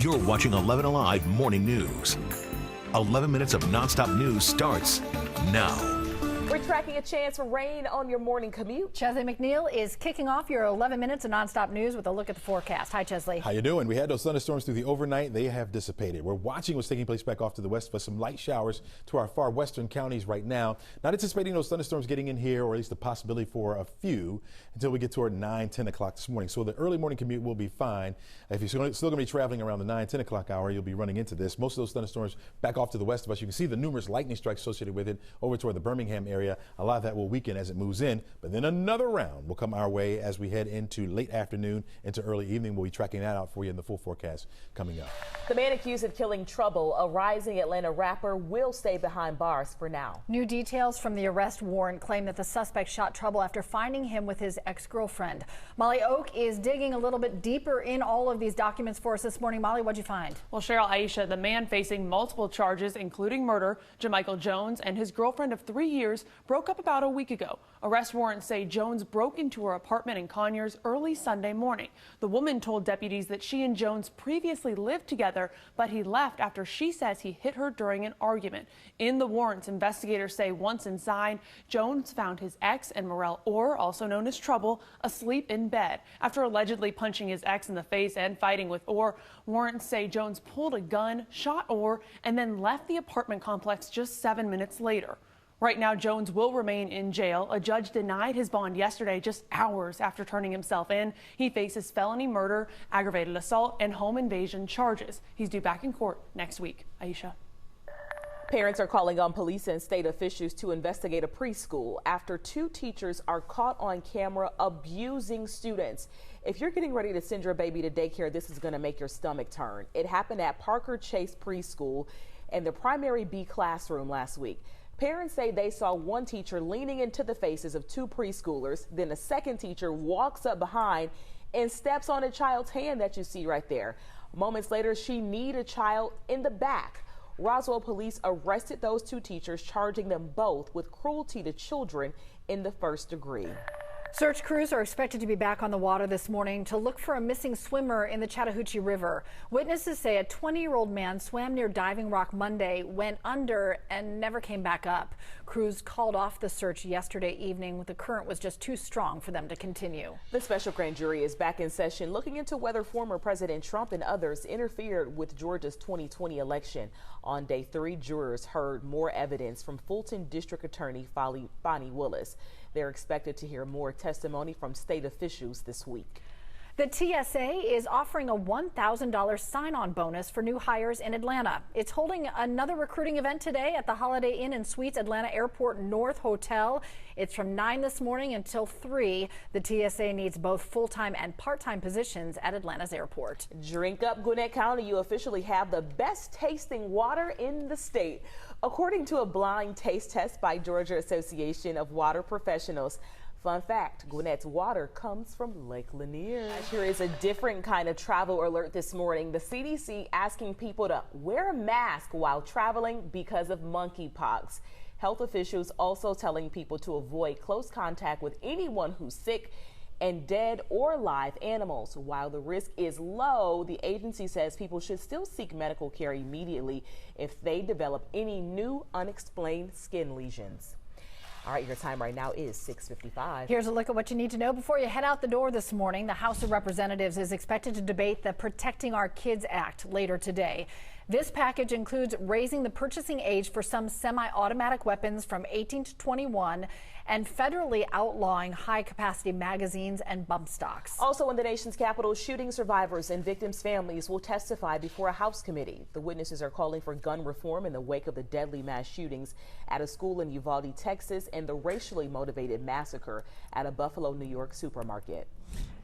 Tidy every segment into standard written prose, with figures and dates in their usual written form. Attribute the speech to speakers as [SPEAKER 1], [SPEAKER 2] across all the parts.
[SPEAKER 1] You're watching 11 Alive Morning News. 11 minutes of nonstop news starts now.
[SPEAKER 2] We're tracking a chance for rain on your morning commute.
[SPEAKER 3] Chesley McNeil is kicking off your 11 minutes of nonstop news with a look at the forecast. Hi, Chesley.
[SPEAKER 4] How you doing? We had those thunderstorms through the overnight. They have dissipated. We're watching what's taking place back off to the west for some light showers to our far western counties right now. Not anticipating those thunderstorms getting in here, or at least the possibility for a few, until we get toward 9, 10 o'clock this morning. So the early morning commute will be fine. If you're still going to be traveling around the 9, 10 o'clock hour, you'll be running into this. Most of those thunderstorms back off to the west of us. You can see the numerous lightning strikes associated with it over toward the Birmingham area. A lot of that will weaken as it moves in, but then another round will come our way as we head into late afternoon into early evening. We'll be tracking that out for you in the full forecast coming up.
[SPEAKER 2] The man accused of killing Trouble, a rising Atlanta rapper, will stay behind bars for now.
[SPEAKER 3] New details from the arrest warrant claim that the suspect shot Trouble after finding him with his ex-girlfriend. Molly Oak is digging a little bit deeper in all of these documents for us this morning. Molly, what'd you find?
[SPEAKER 5] Well, Cheryl, Aisha, the man facing multiple charges, including murder, Jamichael Jones, and his girlfriend of 3 years, broke up about a week ago. Arrest warrants say Jones broke into her apartment in Conyers early Sunday morning. The woman told deputies that she and Jones previously lived together, but he left after she says he hit her during an argument. In the warrants, investigators say once inside, Jones found his ex and Morel Orr, also known as Trouble, asleep in bed. After allegedly punching his ex in the face and fighting with Orr, warrants say Jones pulled a gun, shot Orr, and then left the apartment complex just 7 minutes later. Right now, Jones will remain in jail. A judge denied his bond yesterday, just hours after turning himself in. He faces felony murder, aggravated assault, and home invasion charges. He's due back in court next week. Aisha.
[SPEAKER 2] Parents are calling on police and state officials to investigate a preschool after 2 teachers are caught on camera abusing students. If you're getting ready to send your baby to daycare, this is going to make your stomach turn. It happened at Parker Chase Preschool in the primary B classroom last week. Parents say they saw one teacher leaning into the faces of 2 preschoolers. Then a second teacher walks up behind and steps on a child's hand that you see right there. Moments later, she kneed a child in the back. Roswell police arrested those 2 teachers, charging them both with cruelty to children in the 1st degree.
[SPEAKER 3] Search crews are expected to be back on the water this morning to look for a missing swimmer in the Chattahoochee River. Witnesses say a 20-year-old man swam near Diving Rock Monday, went under, and never came back up. Crews called off the search yesterday evening. The current was just too strong for them to continue.
[SPEAKER 2] The special grand jury is back in session looking into whether former President Trump and others interfered with Georgia's 2020 election. On day 3, jurors heard more evidence from Fulton District Attorney Bonnie Willis. They're expected to hear more testimony from state officials this week.
[SPEAKER 3] The TSA is offering a $1,000 sign-on bonus for new hires in Atlanta. It's holding another recruiting event today at the Holiday Inn and Suites Atlanta Airport North Hotel. It's from 9 this morning until 3. The TSA needs both full-time and part-time positions at Atlanta's airport.
[SPEAKER 2] Drink up, Gwinnett County. You officially have the best tasting water in the state. According to a blind taste test by Georgia Association of Water Professionals. Fun fact, Gwinnett's water comes from Lake Lanier. Here is a different kind of travel alert this morning. The CDC asking people to wear a mask while traveling because of monkeypox. Health officials also telling people to avoid close contact with anyone who's sick and dead or live animals. While the risk is low, the agency says people should still seek medical care immediately if they develop any new unexplained skin lesions. All right, your time right now is 6:55.
[SPEAKER 3] Here's a look at what you need to know before you head out the door this morning. The House of Representatives is expected to debate the Protecting Our Kids Act later today. This package includes raising the purchasing age for some semi-automatic weapons from 18 to 21 and federally outlawing high-capacity magazines and bump stocks.
[SPEAKER 2] Also in the nation's capital, shooting survivors and victims' families will testify before a House committee. The witnesses are calling for gun reform in the wake of the deadly mass shootings at a school in Uvalde, Texas, and the racially motivated massacre at a Buffalo, New York supermarket.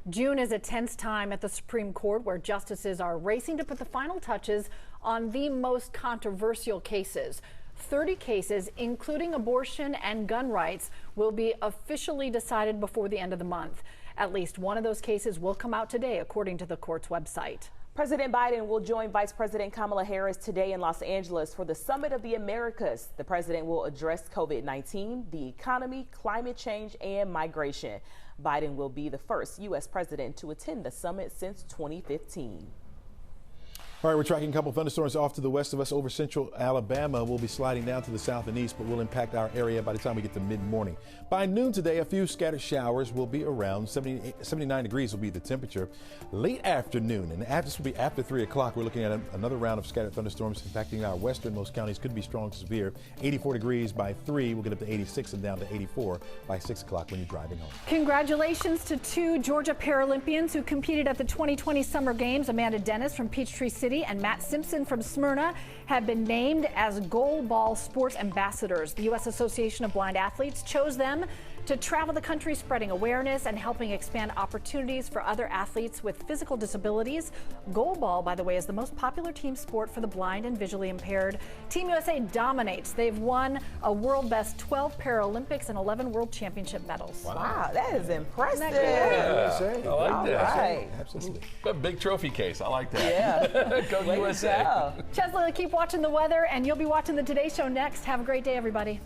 [SPEAKER 3] June is a tense time at the Supreme Court where justices are racing to put the final touches on the most controversial cases. 30 cases, including abortion and gun rights, will be officially decided before the end of the month. At least one of those cases will come out today, according to the court's website.
[SPEAKER 2] President Biden will join Vice President Kamala Harris today in Los Angeles for the Summit of the Americas. The president will address COVID-19, the economy, climate change, and migration. Biden will be the first U.S. president to attend the summit since 2015.
[SPEAKER 4] All right, we're tracking a couple thunderstorms off to the west of us over central Alabama. We'll be sliding down to the south and east, but will impact our area by the time we get to mid-morning. By noon today, a few scattered showers will be around. 79 degrees will be the temperature. Late afternoon, and this will be after 3 o'clock, we're looking at another round of scattered thunderstorms impacting our westernmost counties. Could be strong to severe. 84 degrees by 3. We'll get up to 86 and down to 84 by 6 o'clock when you're driving home.
[SPEAKER 3] Congratulations to 2 Georgia Paralympians who competed at the 2020 Summer Games. Amanda Dennis from Peachtree City and Matt Simpson from Smyrna have been named as goalball sports ambassadors. The U.S. Association of Blind Athletes chose them to travel the country spreading awareness and helping expand opportunities for other athletes with physical disabilities. Goalball, by the way, is the most popular team sport for the blind and visually impaired. Team USA dominates. They've won a world best 12 Paralympics and 11 World Championship medals.
[SPEAKER 2] Wow, that is impressive.
[SPEAKER 6] Yeah, I like that.
[SPEAKER 2] Right.
[SPEAKER 4] Absolutely.
[SPEAKER 6] A big trophy case. I like that.
[SPEAKER 2] Yeah.
[SPEAKER 6] Go USA.
[SPEAKER 2] Go.
[SPEAKER 3] Chesley, keep watching the weather, and you'll be watching the Today Show next. Have a great day, everybody.